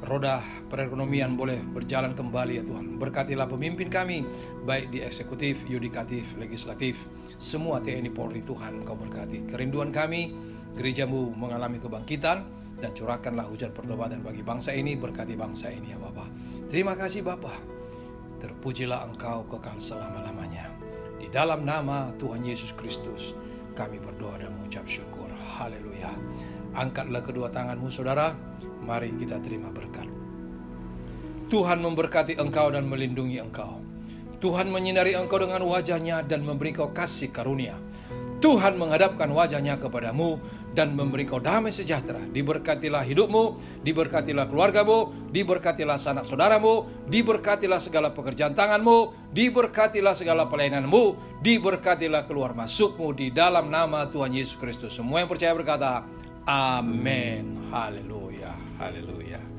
S3: roda perekonomian boleh berjalan kembali ya Tuhan. Berkatilah pemimpin kami, baik di eksekutif, yudikatif, legislatif, semua TNI Polri Tuhan Engkau berkati. Kerinduan kami, gerejamu mengalami kebangkitan, dan curahkanlah hujan pertobatan bagi bangsa ini, berkati bangsa ini ya Bapa. Terima kasih Bapa. Terpujilah Engkau kekal selama-lamanya. Di dalam nama Tuhan Yesus Kristus kami berdoa dan mengucap syukur. Haleluya. Angkatlah kedua tanganmu saudara. Mari kita terima berkat. Tuhan memberkati engkau dan melindungi engkau. Tuhan menyinari engkau dengan wajah-Nya dan memberi kau kasih karunia. Tuhan menghadapkan wajah-Nya kepadamu dan memberi kau damai sejahtera. Diberkatilah hidupmu, diberkatilah keluargamu, diberkatilah sanak saudaramu, diberkatilah segala pekerjaan tanganmu, diberkatilah segala pelayananmu, diberkatilah keluar masukmu di dalam nama Tuhan Yesus Kristus. Semua yang percaya berkata, amin. Haleluya, haleluya.